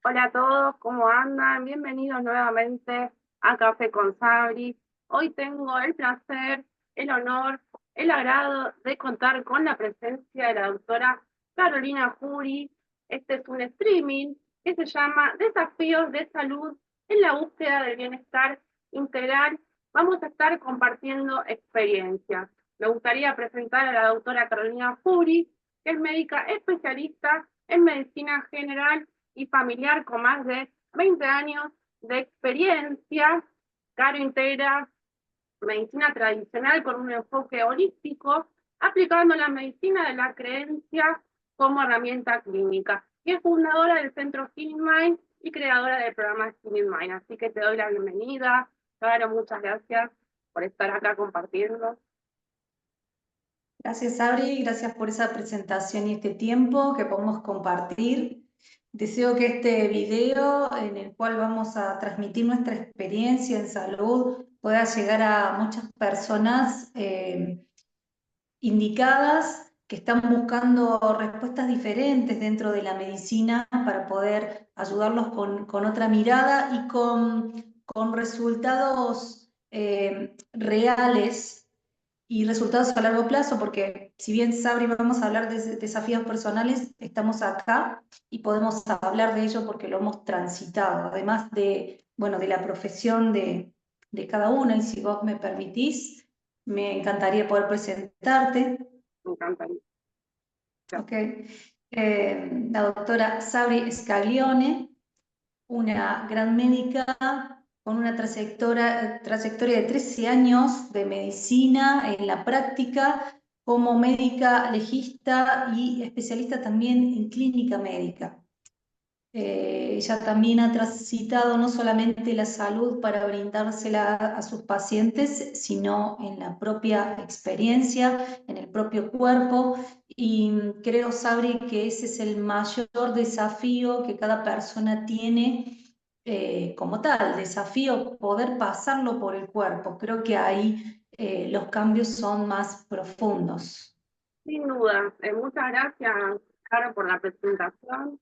Hola a todos, ¿cómo andan? Bienvenidos nuevamente a Café con Sabri. Hoy tengo el placer, el honor, el agrado de contar con la presencia de la doctora Carolina Jury. Este es un streaming que se llama Desafíos de Salud en la búsqueda del bienestar integral. Vamos a estar compartiendo experiencias. Me gustaría presentar a la doctora Carolina Jury, que es médica especialista en medicina general y familiar con más de 20 años de experiencia. Caro integra medicina tradicional con un enfoque holístico, aplicando la medicina de la creencia como herramienta clínica. Y es fundadora del Centro Healing Mind y creadora del programa Healing Mind. Así que te doy la bienvenida. Caro, muchas gracias por estar acá compartiendo. Gracias, Abri, gracias por esa presentación y este tiempo que podemos compartir. Deseo que este video en el cual vamos a transmitir nuestra experiencia en salud pueda llegar a muchas personas indicadas que están buscando respuestas diferentes dentro de la medicina para poder ayudarlos con otra mirada y con resultados reales y resultados a largo plazo, porque si bien Sabri vamos a hablar de desafíos personales, estamos acá y podemos hablar de ello porque lo hemos transitado, además de, bueno, de la profesión de cada una, y si vos me permitís, me encantaría poder presentarte. Me encantaría. Ok. La doctora Sabri Scaglione, una gran médica con una trayectoria de 13 años de medicina en la práctica como médica legista y especialista también en clínica médica. Ella también ha transitado no solamente la salud para brindársela a sus pacientes, sino en la propia experiencia, en el propio cuerpo. Y creo, Sabri, que ese es el mayor desafío que cada persona tiene como tal, desafío poder pasarlo por el cuerpo. Creo que ahí los cambios son más profundos. Sin duda, muchas gracias, Caro, por la presentación.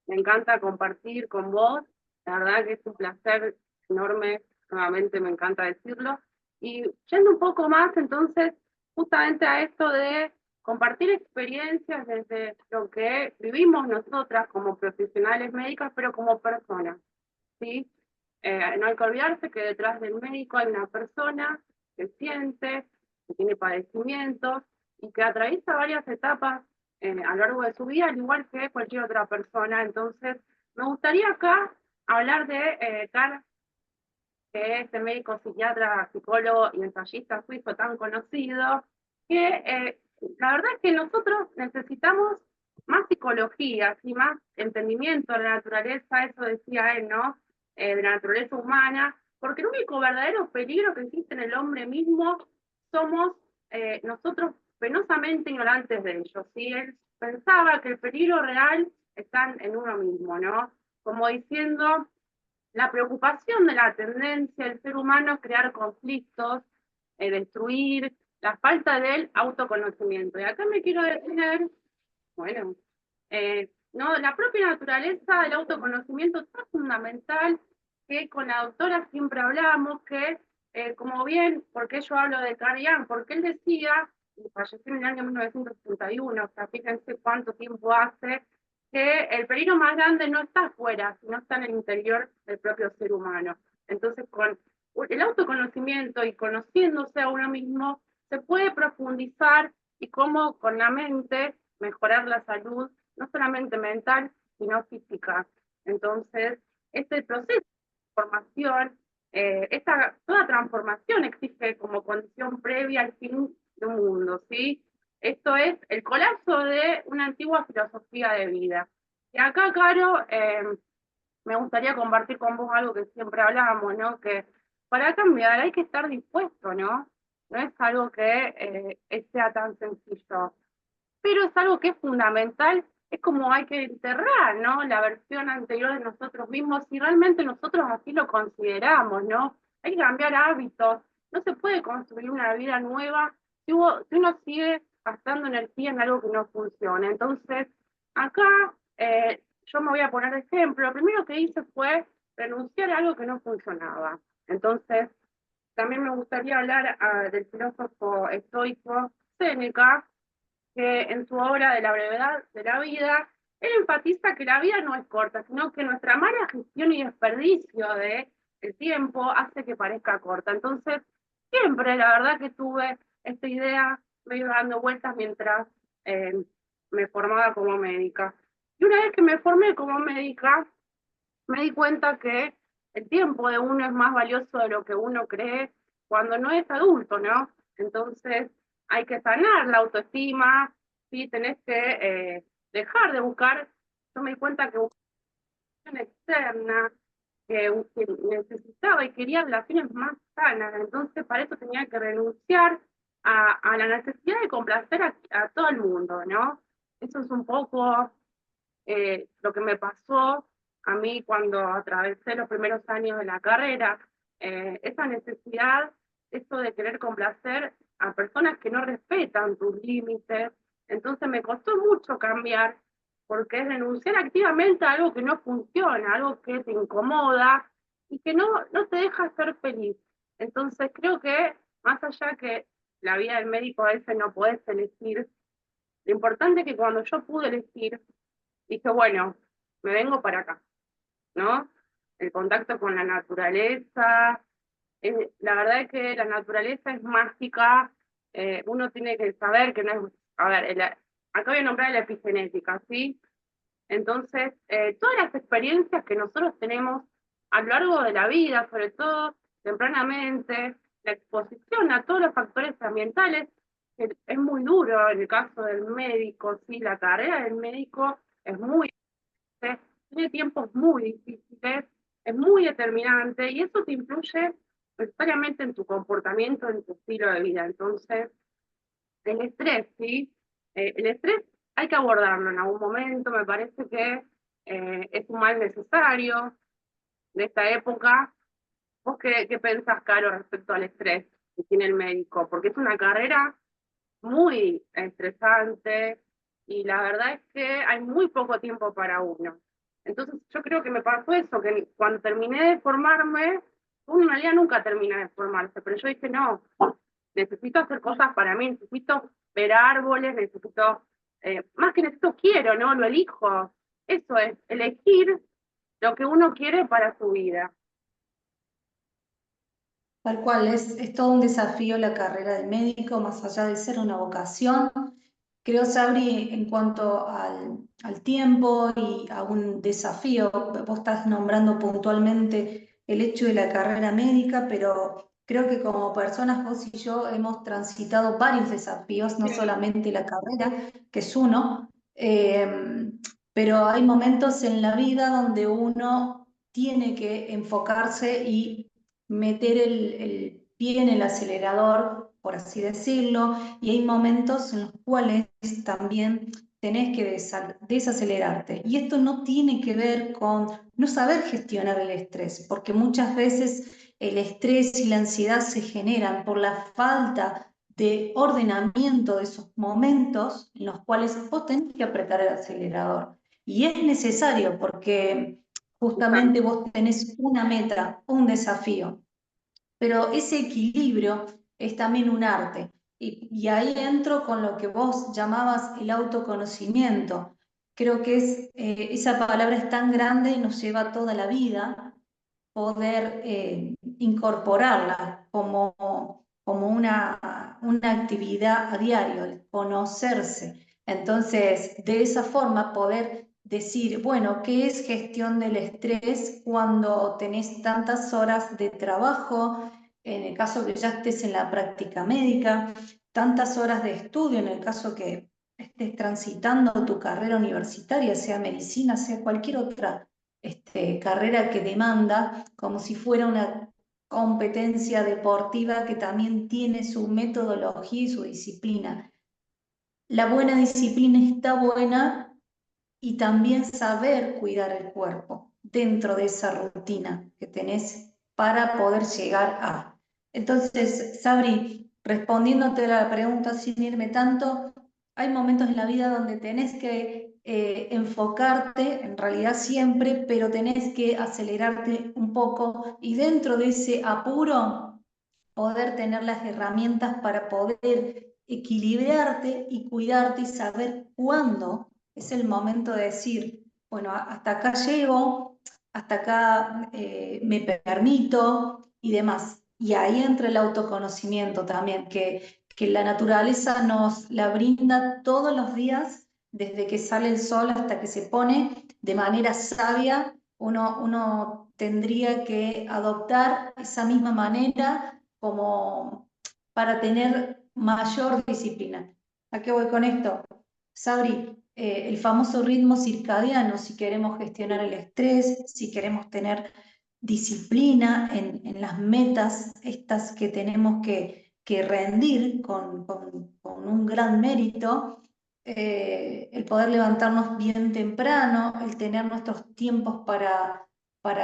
Me encanta compartir con vos. La verdad que es un placer enorme, nuevamente me encanta decirlo. Y yendo un poco más, entonces, justamente a esto de compartir experiencias desde lo que vivimos nosotras como profesionales médicas, pero como personas, ¿sí? No hay que olvidarse que detrás del médico hay una persona que siente, que tiene padecimientos y que atraviesa varias etapas a lo largo de su vida, al igual que cualquier otra persona. Entonces, me gustaría acá hablar de Carl, que es el médico psiquiatra, psicólogo y ensayista suizo tan conocido, que la verdad es que nosotros necesitamos más psicología, y más entendimiento de la naturaleza, eso decía él, ¿no? De la naturaleza humana, porque el único verdadero peligro que existe en el hombre mismo somos nosotros penosamente ignorantes de ello, ¿sí? Él pensaba que el peligro real está en uno mismo, ¿no? Como diciendo, la preocupación de la tendencia del ser humano a crear conflictos, destruir, la falta del autoconocimiento. Y acá me quiero detener, bueno, no, la propia naturaleza del autoconocimiento es tan fundamental que con la doctora siempre hablamos que, como bien, porque yo hablo de Carl Jung, porque él decía, y falleció en el año 1961, o sea, fíjense cuánto tiempo hace, que el peligro más grande no está afuera, sino está en el interior del propio ser humano. Entonces, con el autoconocimiento y conociéndose a uno mismo, se puede profundizar y cómo con la mente mejorar la salud, no solamente mental, sino física. Entonces, este proceso de formación, toda transformación existe como condición previa al fin de un mundo, ¿sí? Esto es el colapso de una antigua filosofía de vida. Y acá, Caro, me gustaría compartir con vos algo que siempre hablamos, ¿no? Que para cambiar hay que estar dispuesto, ¿no? No es algo que sea tan sencillo, pero es algo que es fundamental, es como hay que enterrar, ¿no? La versión anterior de nosotros mismos, si realmente nosotros así lo consideramos, ¿no? Hay que cambiar hábitos, no se puede construir una vida nueva si uno sigue gastando energía en algo que no funciona. Entonces, acá yo me voy a poner de ejemplo. Lo primero que hice fue renunciar a algo que no funcionaba. Entonces, también me gustaría hablar del filósofo estoico Séneca, que en su obra de la brevedad de la vida, él enfatiza que la vida no es corta, sino que nuestra mala gestión y desperdicio de el tiempo hace que parezca corta. Entonces, siempre, la verdad que tuve esta idea, me iba dando vueltas mientras eh, me formaba como médica. Y una vez que me formé como médica, me di cuenta que el tiempo de uno es más valioso de lo que uno cree cuando no es adulto, ¿no? Entonces hay que sanar la autoestima, ¿sí? Tenés que dejar de buscar, yo me di cuenta que buscar externa, que necesitaba y quería relaciones más sanas, entonces para eso tenía que renunciar a la necesidad de complacer a todo el mundo, ¿no? Eso es un poco lo que me pasó a mí cuando atravesé los primeros años de la carrera, esa necesidad, esto de querer complacer a personas que no respetan tus límites, entonces me costó mucho cambiar, porque es renunciar activamente a algo que no funciona, algo que te incomoda y que no te deja ser feliz. Entonces creo que más allá que la vida del médico a veces no podés elegir, lo importante es que cuando yo pude elegir, dije, bueno, me vengo para acá, ¿no? El contacto con la naturaleza, la verdad es que la naturaleza es mágica, uno tiene que saber que no es, a ver, acá voy a nombrar la epigenética, ¿sí? Entonces, todas las experiencias que nosotros tenemos a lo largo de la vida, sobre todo tempranamente, la exposición a todos los factores ambientales, que es muy duro en el caso del médico, ¿sí? La carrera del médico es muy tiene tiempos muy difíciles, es muy determinante y eso te influye necesariamente en tu comportamiento, en tu estilo de vida. Entonces, el estrés, ¿sí? El estrés hay que abordarlo en algún momento, me parece que es un mal necesario de esta época. ¿Vos qué pensás, Caro, respecto al estrés que tiene el médico? Porque es una carrera muy estresante y la verdad es que hay muy poco tiempo para uno. Entonces yo creo que me pasó eso, que cuando terminé de formarme, uno en realidad nunca termina de formarse, pero yo dije, no, necesito hacer cosas para mí, necesito ver árboles, necesito, más que necesito, quiero, ¿no? Lo elijo. Eso es, elegir lo que uno quiere para su vida. Tal cual, es todo un desafío la carrera de médico, más allá de ser una vocación. Creo, Sabri, en cuanto al tiempo y a un desafío, vos estás nombrando puntualmente el hecho de la carrera médica, pero creo que como personas vos y yo hemos transitado varios desafíos, no Sí, solamente la carrera, que es uno, pero hay momentos en la vida donde uno tiene que enfocarse y meter el pie en el acelerador, por así decirlo, y hay momentos en los cuales también tenés que desacelerarte. Y esto no tiene que ver con no saber gestionar el estrés, porque muchas veces el estrés y la ansiedad se generan por la falta de ordenamiento de esos momentos en los cuales vos tenés que apretar el acelerador. Y es necesario porque justamente exacto. vos tenés una meta, un desafío, pero ese equilibrio es también un arte. Y ahí entro con lo que vos llamabas el autoconocimiento. Creo que esa palabra es tan grande y nos lleva toda la vida poder incorporarla como una actividad a diario, el conocerse. Entonces, de esa forma poder decir, bueno, ¿qué es gestión del estrés cuando tenés tantas horas de trabajo? En el caso que ya estés en la práctica médica, tantas horas de estudio, en el caso que estés transitando tu carrera universitaria, sea medicina, sea cualquier otra carrera que demanda, como si fuera una competencia deportiva que también tiene su metodología y su disciplina. La buena disciplina está buena y también saber cuidar el cuerpo dentro de esa rutina que tenés para poder llegar a. Entonces, Sabri, respondiéndote a la pregunta sin irme tanto, hay momentos en la vida donde tenés que enfocarte, en realidad siempre, pero tenés que acelerarte un poco y dentro de ese apuro poder tener las herramientas para poder equilibrarte y cuidarte y saber cuándo es el momento de decir, bueno, hasta acá llego, hasta acá me permito y demás. Y ahí entra el autoconocimiento también, que la naturaleza nos la brinda todos los días, desde que sale el sol hasta que se pone, de manera sabia. Uno tendría que adoptar esa misma manera como para tener mayor disciplina. ¿A qué voy con esto? Sabri, el famoso ritmo circadiano, si queremos gestionar el estrés, si queremos tener disciplina en las metas estas que tenemos que rendir con un gran mérito, el poder levantarnos bien temprano, el tener nuestros tiempos para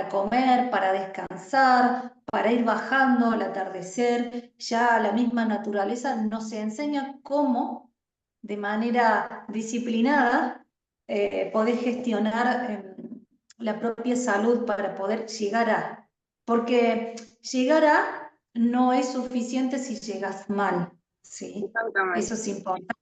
comer, para descansar, para ir bajando al atardecer. Ya la misma naturaleza nos enseña cómo, de manera disciplinada, podés gestionar la propia salud para poder llegar a. Porque llegar a no es suficiente si llegas mal, ¿sí? Eso Exactamente, es importante.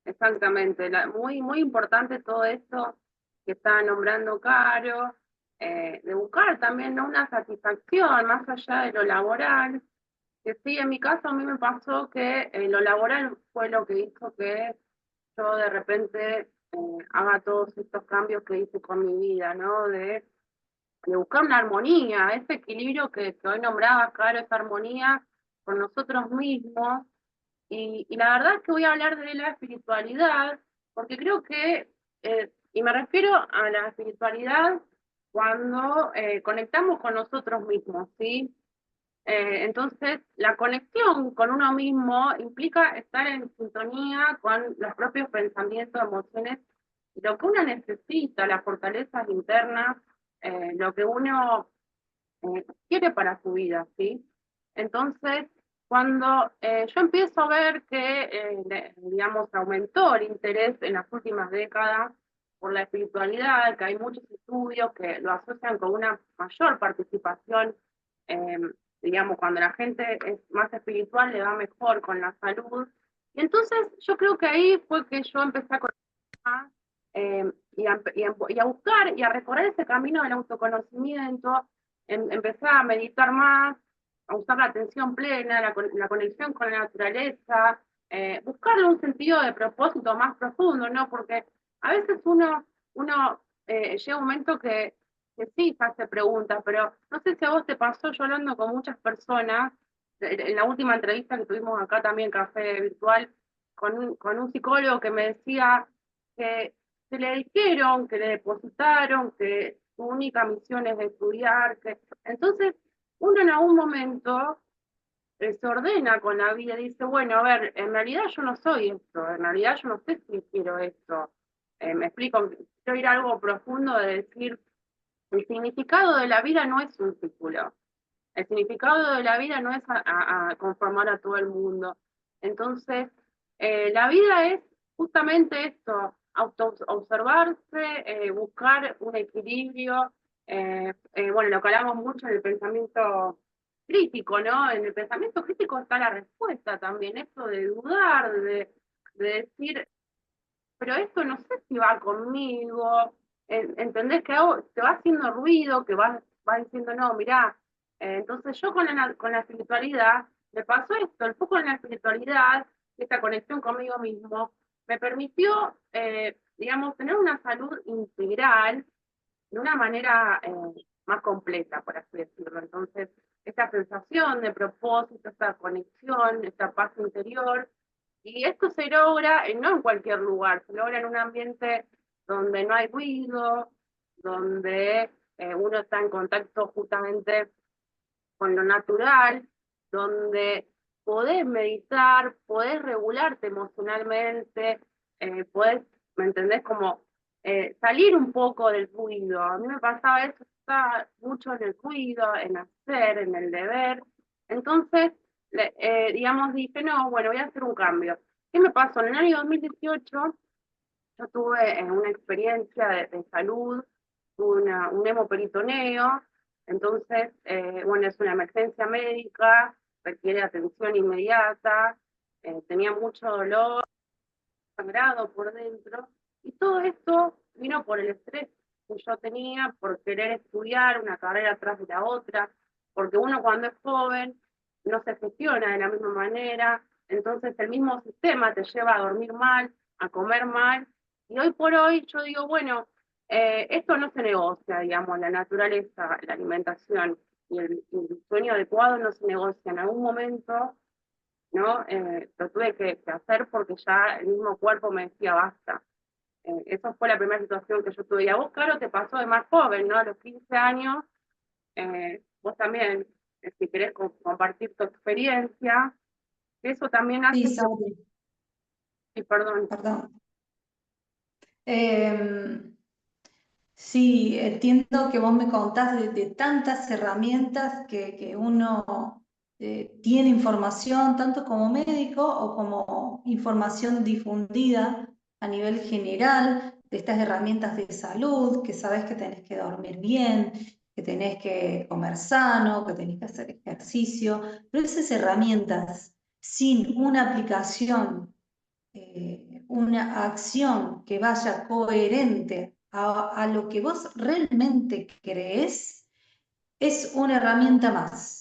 exactamente. Muy, muy importante todo esto que está nombrando Caro, de buscar también, ¿no?, una satisfacción más allá de lo laboral. Que sí, en mi caso a mí me pasó que lo laboral fue lo que hizo que yo de repente haga todos estos cambios que hice con mi vida, ¿no? De buscar una armonía, ese equilibrio que hoy nombraba, Caro, esa armonía con nosotros mismos. Y la verdad es que voy a hablar de la espiritualidad, porque creo que, y me refiero a la espiritualidad cuando conectamos con nosotros mismos, ¿sí? Entonces, la conexión con uno mismo implica estar en sintonía con los propios pensamientos, emociones, y lo que uno necesita, las fortalezas internas, lo que uno quiere para su vida, ¿sí? Entonces, cuando yo empiezo a ver que, digamos, aumentó el interés en las últimas décadas por la espiritualidad, que hay muchos estudios que lo asocian con una mayor participación, eh, digamos, cuando la gente es más espiritual le va mejor con la salud. Y entonces yo creo que ahí fue que yo empecé a conectar y a buscar y a recorrer ese camino del autoconocimiento. Empecé a meditar más, a usar la atención plena, la conexión con la naturaleza, buscarle un sentido de propósito más profundo, ¿no? Porque a veces uno llega un momento que sí se hace preguntas, pero no sé si a vos te pasó, yo hablando con muchas personas, en la última entrevista que tuvimos acá también, café virtual, con un psicólogo que me decía que se le dijeron, que le depositaron, que su única misión es estudiar, que entonces uno en algún momento se ordena con la vida y dice, bueno, a ver, en realidad yo no soy esto, en realidad yo no sé si quiero esto. Me explico, quiero ir a algo profundo de decir, el significado de la vida no es un círculo, el significado de la vida no es a conformar a todo el mundo. Entonces, la vida es justamente esto, auto-observarse, buscar un equilibrio. Bueno, lo que hablamos mucho en el pensamiento crítico, ¿no? En el pensamiento crítico está la respuesta también, esto de dudar, de decir, pero esto no sé si va conmigo, entendés que te va haciendo ruido, que va diciendo, no, mirá, entonces yo con la espiritualidad, me pasó esto, el foco en la espiritualidad, esta conexión conmigo mismo, me permitió, digamos, tener una salud integral de una manera más completa, por así decirlo. Entonces, esta sensación de propósito, esta conexión, esta paz interior, y esto se logra no en cualquier lugar, se logra en un ambiente donde no hay ruido, donde uno está en contacto justamente con lo natural, donde podés meditar, podés regularte emocionalmente, podés, ¿me entendés? Como salir un poco del ruido. A mí me pasaba eso, estaba mucho en el ruido, en hacer, en el deber. Entonces, digamos, dije, no, bueno, voy a hacer un cambio. ¿Qué me pasó? En el año 2018 yo tuve una experiencia de salud, un hemoperitoneo, entonces, bueno, es una emergencia médica, requiere atención inmediata, tenía mucho dolor, sangrado por dentro, y todo esto vino por el estrés que yo tenía, por querer estudiar una carrera atrás de la otra, porque uno cuando es joven no se gestiona de la misma manera, entonces el mismo sistema te lleva a dormir mal, a comer mal, y hoy por hoy yo digo, bueno, esto no se negocia, digamos, la naturaleza, la alimentación y el sueño adecuado no se negocia. En algún momento, ¿no? Lo tuve que hacer porque ya el mismo cuerpo me decía basta. Esa fue la primera situación que yo tuve. Y a vos, claro, te pasó de más joven, ¿no? A los 15 años, vos también, si querés compartir tu experiencia, eso también Sí, hace que... Sabri, Sí, perdón. perdón. Em, sí, entiendo que vos me contás de tantas herramientas que uno tiene información, tanto como médico o como información difundida a nivel general de estas herramientas de salud, que sabes que tenés que dormir bien, que tenés que comer sano, que tenés que hacer ejercicio, pero esas herramientas sin una aplicación, una acción que vaya coherente a lo que vos realmente crees, es una herramienta más,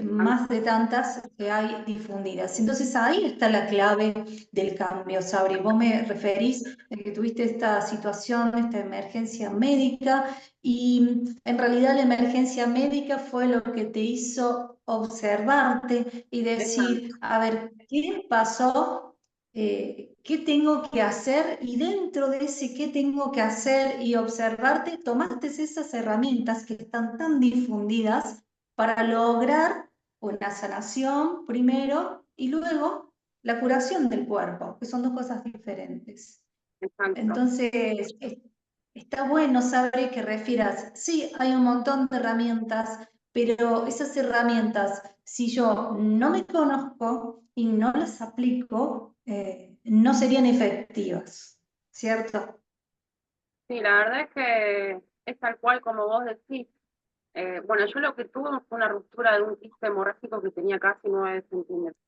más de tantas que hay difundidas. Entonces ahí está la clave del cambio, Sabri. Vos me referís a que tuviste esta situación, esta emergencia médica, y en realidad la emergencia médica fue lo que te hizo observarte y decir, a ver, ¿qué pasó? ¿Qué tengo que hacer? Y dentro de ese qué tengo que hacer y observarte, tomaste esas herramientas que están tan difundidas para lograr una sanación primero y luego la curación del cuerpo, que son dos cosas diferentes. Exacto. Entonces, está bueno saber que refieras, sí, hay un montón de herramientas, pero esas herramientas, si yo no me conozco y no las aplico, no serían efectivas, ¿cierto? Sí, la verdad es que es tal cual como vos decís. Bueno, yo lo que tuve fue una ruptura de un quiste hemorrágico que tenía casi 9 centímetros.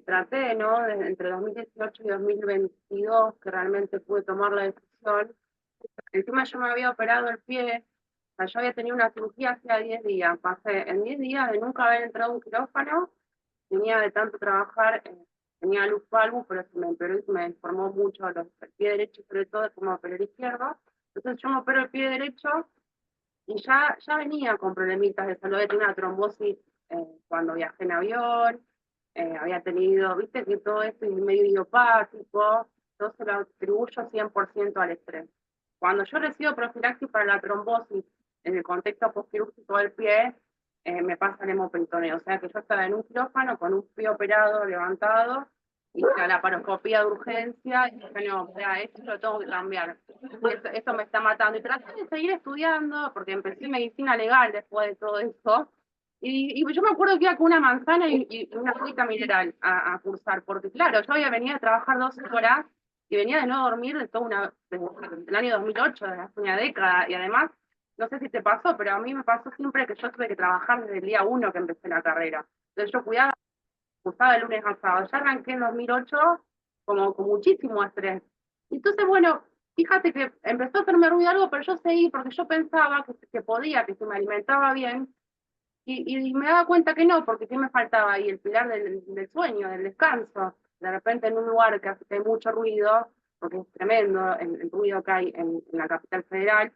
Traté, ¿no? Desde entre 2018 y 2022, que realmente pude tomar la decisión. Encima yo me había operado el pie, o sea, yo había tenido una cirugía hacía 10 días. Pasé en 10 días de nunca haber entrado a un quirófano, tenía de tanto trabajar, tenía luz valgus, pero se me empeoró y se me deformó mucho el pie derecho, sobre todo como operé el izquierdo. Entonces yo me opero el pie derecho y ya venía con problemitas de salud, tenía una trombosis cuando viajé en avión, había tenido, viste que todo esto es medio idiopático, yo se lo atribuyo 100% al estrés. Cuando yo recibo profilaxis para la trombosis en el contexto postquirúrgico del pie, me pasa el hemoperitoneo, o sea que yo estaba en un quirófano con un pie operado, levantado, y a la paroscopía de urgencia, y dije, no, o sea, esto lo tengo que cambiar, esto me está matando. Y traté de seguir estudiando, porque empecé medicina legal después de todo eso, y yo me acuerdo que iba con una manzana y una agüita mineral a cursar, porque claro, yo había venido a trabajar 12 horas, y venía de no dormir de desde el año 2008, desde hace una década, y además, no sé si te pasó, pero a mí me pasó siempre que yo tuve que trabajar desde el día 1 que empecé la carrera. Entonces yo cursaba de lunes a sábado. Ya arranqué en 2008 como con muchísimo estrés. Entonces, bueno, fíjate que empezó a hacerme ruido algo, pero yo seguí porque yo pensaba que podía, que se me alimentaba bien, y me daba cuenta que no, porque ¿qué me faltaba ahí? El pilar del sueño, del descanso. De repente en un lugar que hay mucho ruido, porque es tremendo el ruido que hay en la capital federal,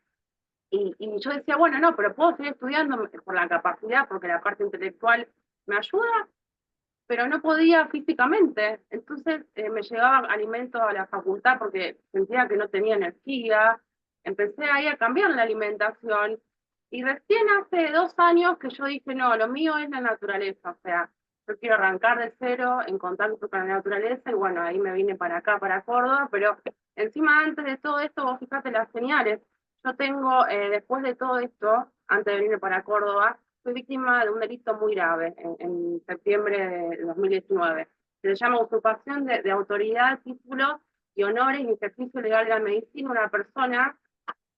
y yo decía, bueno, no, pero puedo seguir estudiando por la capacidad, porque la parte intelectual me ayuda, pero no podía físicamente. Entonces me llevaba alimento a la facultad porque sentía que no tenía energía. Empecé ahí a cambiar la alimentación y recién hace 2 años que yo dije, no, lo mío es la naturaleza, o sea, yo quiero arrancar de cero en contacto con la naturaleza y bueno, ahí me vine para acá, para Córdoba, pero encima antes de todo esto, vos fíjate las señales. Yo tengo, después de todo esto, antes de venirme para Córdoba, fui víctima de un delito muy grave en septiembre de 2019. Se le llama usurpación de autoridad, título y honores y ejercicio legal de la medicina una persona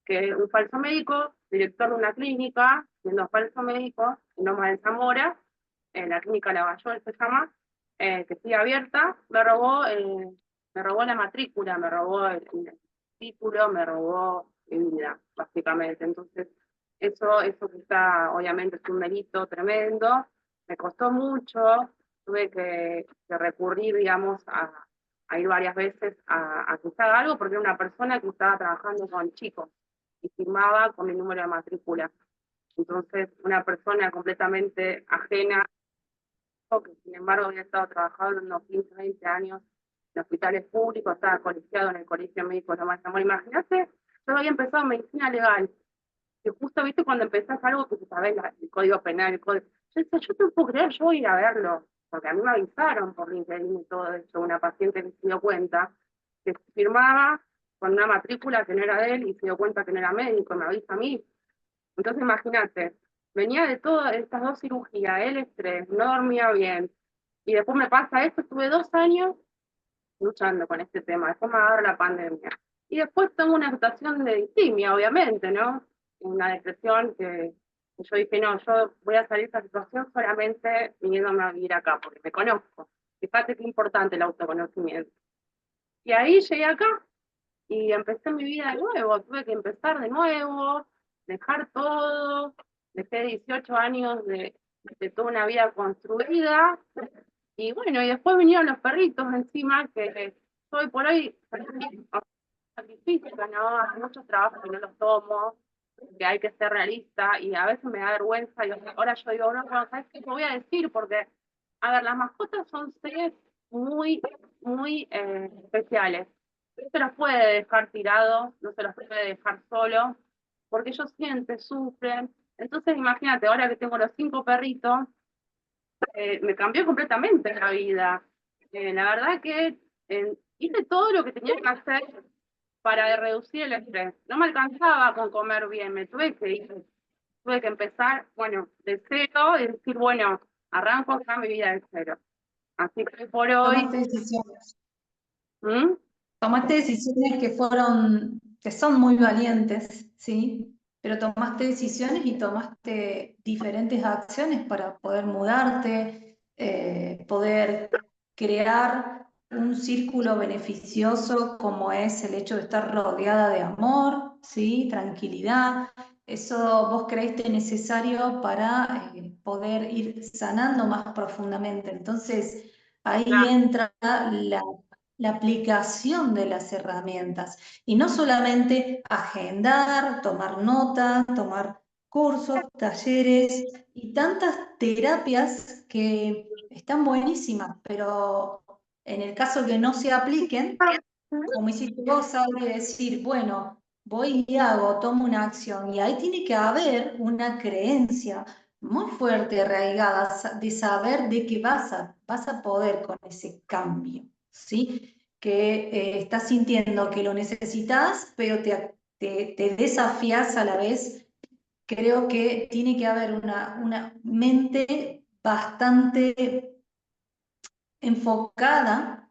que un falso médico, director de una clínica, siendo falso médico, en Loma de Zamora, en la clínica Lavallol se llama, que sigue abierta, me robó la matrícula, me robó el título, me robó mi vida, básicamente. Entonces, eso quizá, obviamente, es un delito tremendo, me costó mucho, tuve que recurrir, digamos, a ir varias veces a que se haga algo, porque era una persona que estaba trabajando con chicos y firmaba con mi número de matrícula. Entonces, una persona completamente ajena, que sin embargo había estado trabajando unos 15, 20 años en hospitales públicos, estaba colegiado en el Colegio Médico Loma de Zamora. Imagínate, yo había empezado medicina legal, que justo, viste, cuando empezás algo que sabés el código penal, el código... Yo decía, yo no puedo creer, yo voy a ir a verlo, porque a mí me avisaron por LinkedIn y todo eso, una paciente que se dio cuenta, que firmaba con una matrícula que no era de él y se dio cuenta que no era médico, me avisa a mí. Entonces imagínate, venía de todas estas dos cirugías, el estrés, no dormía bien, y después me pasa esto, estuve 2 años luchando con este tema, después me agarra la pandemia. Y después tengo una situación de distimia, obviamente, ¿no? Una depresión que yo dije, no, yo voy a salir de esta situación solamente viniéndome a vivir acá, porque me conozco. Fíjate qué importante el autoconocimiento. Y ahí llegué acá y empecé mi vida de nuevo, tuve que empezar de nuevo, dejar todo, dejé 18 años de toda una vida construida, y bueno, y después vinieron los perritos encima, que hoy por hoy sacrificio, ¿no? Hay muchos trabajos que no los tomo, que hay que ser realista, y a veces me da vergüenza, y ahora yo digo, no, bueno, ¿sabes qué te voy a decir? Porque, a ver, las mascotas son seres muy, muy especiales. No se los puede dejar tirados, no se los puede dejar solos, porque ellos sienten, sufren. Entonces, imagínate, ahora que tengo los 5 perritos, me cambió completamente la vida. La verdad que hice todo lo que tenía que hacer para reducir el estrés. No me alcanzaba con comer bien, me tuve que empezar, bueno, de cero y decir, bueno, arranco acá mi vida de cero. Así que por hoy... Tomaste decisiones. ¿Mm? Tomaste decisiones que son muy valientes, ¿sí? Pero tomaste decisiones y tomaste diferentes acciones para poder mudarte, poder crear un círculo beneficioso como es el hecho de estar rodeada de amor, ¿sí? Tranquilidad. ¿Eso vos creíste necesario para poder ir sanando más profundamente? Entonces, ahí Claro, entra la aplicación de las herramientas y no solamente agendar, tomar nota, tomar cursos, talleres y tantas terapias que están buenísimas, pero en el caso que no se apliquen, como hiciste vos, Saudi, decir, bueno, voy y hago, tomo una acción, y ahí tiene que haber una creencia muy fuerte, arraigada, de saber de que vas a poder con ese cambio, ¿sí? Que estás sintiendo que lo necesitas, pero te desafías a la vez. Creo que tiene que haber una mente bastante enfocada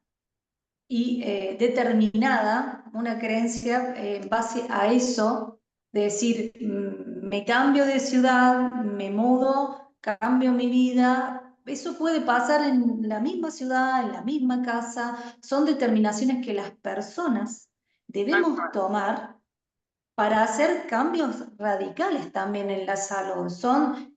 y determinada, una creencia en base a eso, de decir, me cambio de ciudad, me mudo, cambio mi vida. Eso puede pasar en la misma ciudad, en la misma casa. Son determinaciones que las personas tal debemos cual. tomar para hacer cambios radicales también en la salud. Son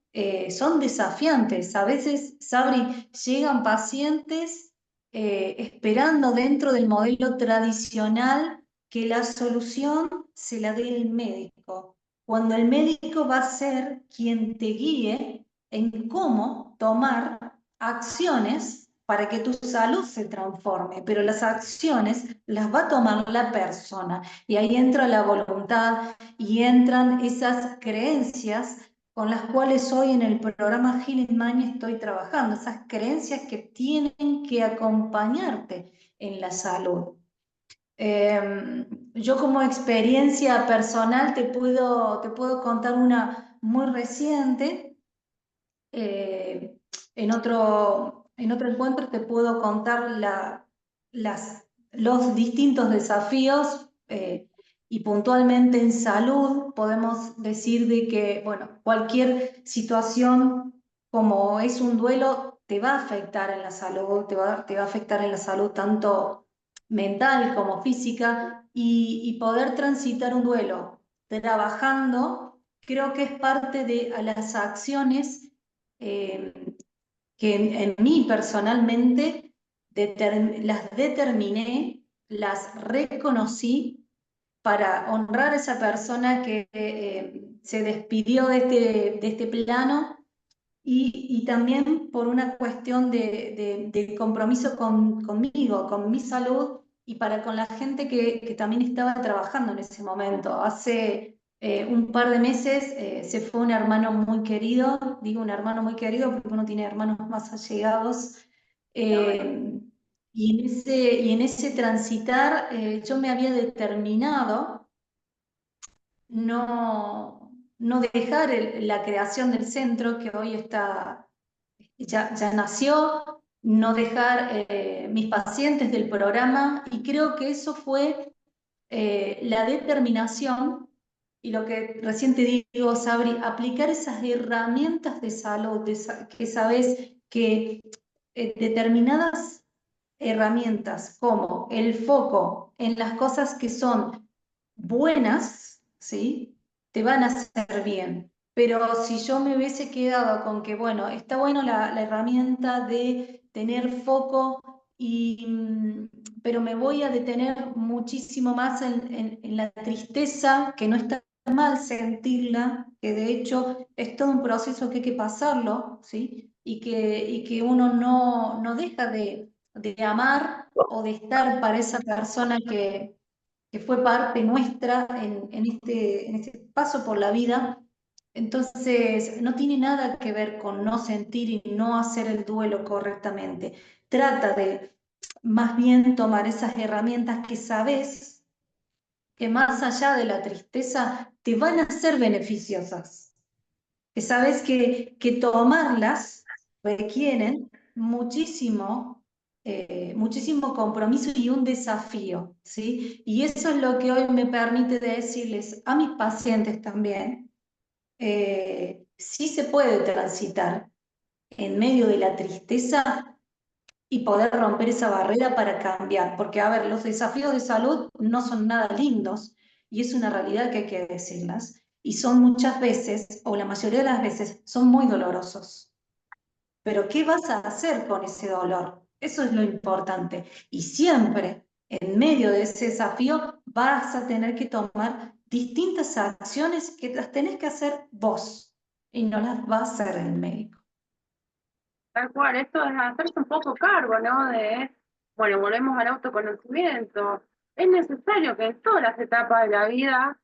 desafiantes. A veces, Sabri, llegan pacientes esperando dentro del modelo tradicional que la solución se la dé el médico, cuando el médico va a ser quien te guíe en cómo tomar acciones para que tu salud se transforme, pero las acciones las va a tomar la persona. Y ahí entra la voluntad y entran esas creencias con las cuales hoy en el programa Healing Mind estoy trabajando, esas creencias que tienen que acompañarte en la salud. Yo como experiencia personal te puedo contar una muy reciente. En otro encuentro te puedo contar los distintos desafíos y puntualmente en salud podemos decir de que, bueno, cualquier situación como es un duelo te va a afectar en la salud, te va a afectar en la salud tanto mental como física y poder transitar un duelo trabajando creo que es parte de a las acciones eh, que en mí personalmente las determiné, las reconocí para honrar a esa persona que se despidió de este plano y también por una cuestión de compromiso conmigo, con mi salud y para con la gente que también estaba trabajando en ese momento. Hace un par de meses se fue un hermano muy querido, digo un hermano muy querido porque uno tiene hermanos más allegados, eh, y en ese transitar yo me había determinado no dejar la creación del centro que hoy está, ya nació, no dejar mis pacientes del programa y creo que eso fue la determinación y lo que recién te digo, Sabri, aplicar esas herramientas de salud, que sabes que determinadas herramientas como el foco en las cosas que son buenas, ¿sí? Te van a hacer bien. Pero si yo me hubiese quedado con que, bueno, está bueno la herramienta de tener foco, pero me voy a detener muchísimo más en la tristeza, que no está mal sentirla, que de hecho es todo un proceso que hay que pasarlo, ¿sí? Y que uno no deja de amar o de estar para esa persona que fue parte nuestra en este paso por la vida. Entonces, no tiene nada que ver con no sentir y no hacer el duelo correctamente. Trata de más bien tomar esas herramientas que sabes que más allá de la tristeza te van a ser beneficiosas, que sabes que tomarlas requieren muchísimo compromiso y un desafío, ¿sí? Y eso es lo que hoy me permite decirles a mis pacientes también, sí se puede transitar en medio de la tristeza y poder romper esa barrera para cambiar, porque a ver, los desafíos de salud no son nada lindos y es una realidad que hay que decirlas y son muchas veces, o la mayoría de las veces, son muy dolorosos. Pero ¿qué vas a hacer con ese dolor? Eso es lo importante. Y siempre, en medio de ese desafío, vas a tener que tomar distintas acciones que las tenés que hacer vos y no las va a hacer el médico. Tal cual, esto es hacerse un poco cargo, ¿no? Bueno, volvemos al autoconocimiento. Es necesario que en todas las etapas de la vida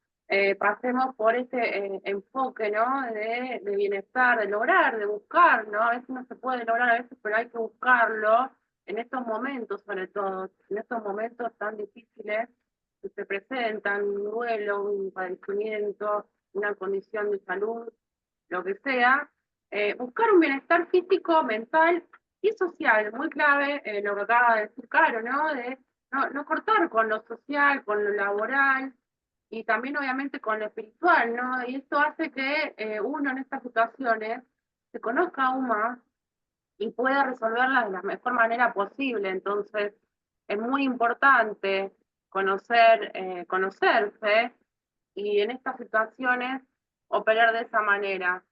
pasemos por este enfoque, ¿no? De bienestar, de lograr, de buscar, ¿no? A veces no se puede lograr, a veces, pero hay que buscarlo en estos momentos, sobre todo, en estos momentos tan difíciles que se presentan, un duelo, un padecimiento, una condición de salud, lo que sea, buscar un bienestar físico, mental y social, muy clave, lo que acaba de decir Caro, ¿no? De no cortar con lo social, con lo laboral y también obviamente con lo espiritual, ¿no? Y esto hace que uno en estas situaciones se conozca aún más y pueda resolverlas de la mejor manera posible. Entonces, es muy importante conocerse y en estas situaciones operar de esa manera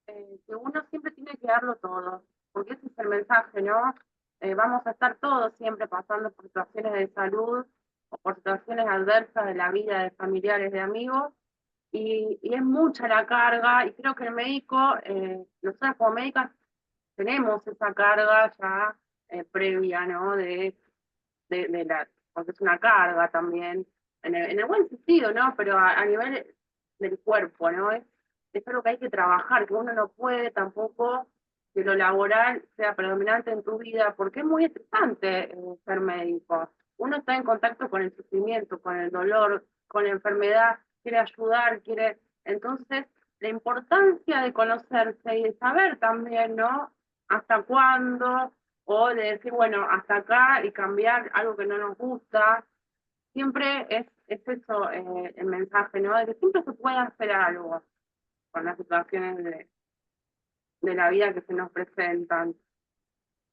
que uno siempre tiene que darlo todo, porque ese es el mensaje, ¿no? Vamos a estar todos siempre pasando por situaciones de salud o por situaciones adversas de la vida de familiares, de amigos, y es mucha la carga, y creo que el médico, nosotros como médicas tenemos esa carga ya previa, ¿no? Porque es una carga también, en el buen sentido, ¿no? Pero a nivel del cuerpo, ¿no? Es algo que hay que trabajar, que uno no puede tampoco que lo laboral sea predominante en tu vida, porque es muy estresante ser médico. Uno está en contacto con el sufrimiento, con el dolor, con la enfermedad, quiere ayudar, quiere... Entonces, la importancia de conocerse y de saber también, ¿no? Hasta cuándo, o de decir, bueno, hasta acá y cambiar algo que no nos gusta. Siempre es eso el mensaje, ¿no? De que siempre se puede hacer algo con las situaciones de la vida que se nos presentan.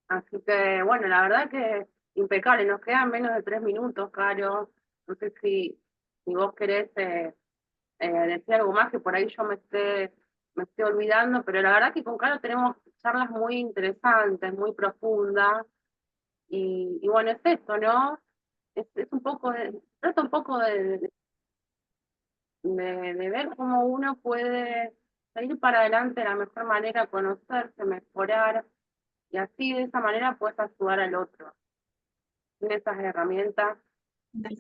Así que, bueno, la verdad que impecable. Nos quedan menos de 3 minutos, Caro. No sé si vos querés decir algo más, que por ahí yo me esté olvidando, pero la verdad que con Caro tenemos charlas muy interesantes, muy profundas, y bueno, es eso, ¿no? Es un poco trata un poco de ver cómo uno puede salir para adelante de la mejor manera, conocerse, mejorar, y así de esa manera puedes ayudar al otro. Sin esas herramientas, es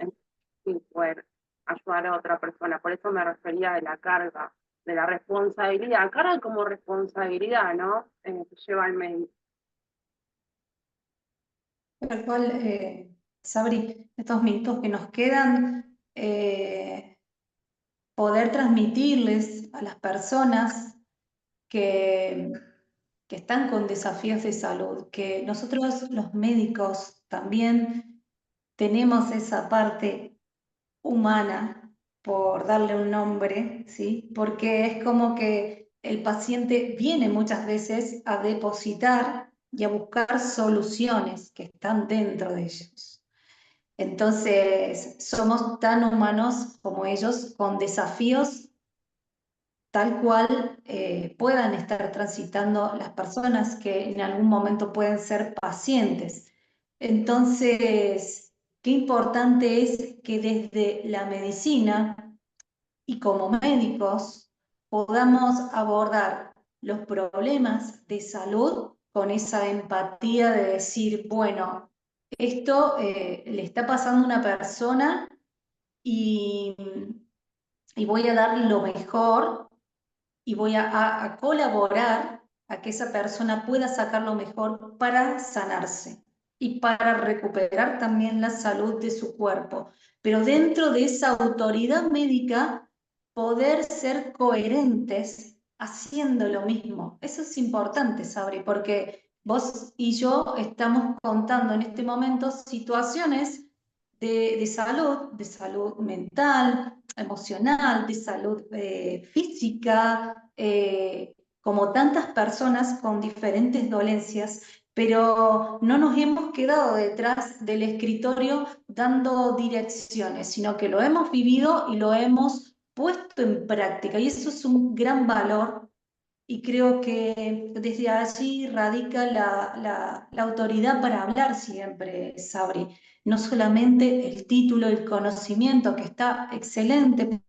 difícil poder ayudar a otra persona. Por eso me refería de la carga, de la responsabilidad. Carga como responsabilidad, ¿no? Que lleva al médico. Tal cual, Sabri, estos minutos que nos quedan, poder transmitirles a las personas que, que están con desafíos de salud, que nosotros los médicos también tenemos esa parte humana, por darle un nombre, ¿sí? Porque es como que el paciente viene muchas veces a depositar y a buscar soluciones que están dentro de ellos. Entonces, somos tan humanos como ellos, con desafíos tal cual puedan estar transitando las personas que en algún momento pueden ser pacientes. Entonces, qué importante es que desde la medicina y como médicos podamos abordar los problemas de salud con esa empatía de decir, bueno, esto le está pasando a una persona y, y voy a dar lo mejor y voy a colaborar a que esa persona pueda sacar lo mejor para sanarse y para recuperar también la salud de su cuerpo. Pero dentro de esa autoridad médica, poder ser coherentes haciendo lo mismo. Eso es importante, Sabri, porque vos y yo estamos contando en este momento situaciones de salud mental, emocional, de salud física, como tantas personas con diferentes dolencias, pero no nos hemos quedado detrás del escritorio dando direcciones, sino que lo hemos vivido y lo hemos puesto en práctica. Y eso es un gran valor y creo que desde allí radica la autoridad para hablar siempre, Sabri. No solamente el título, el conocimiento, que está excelente,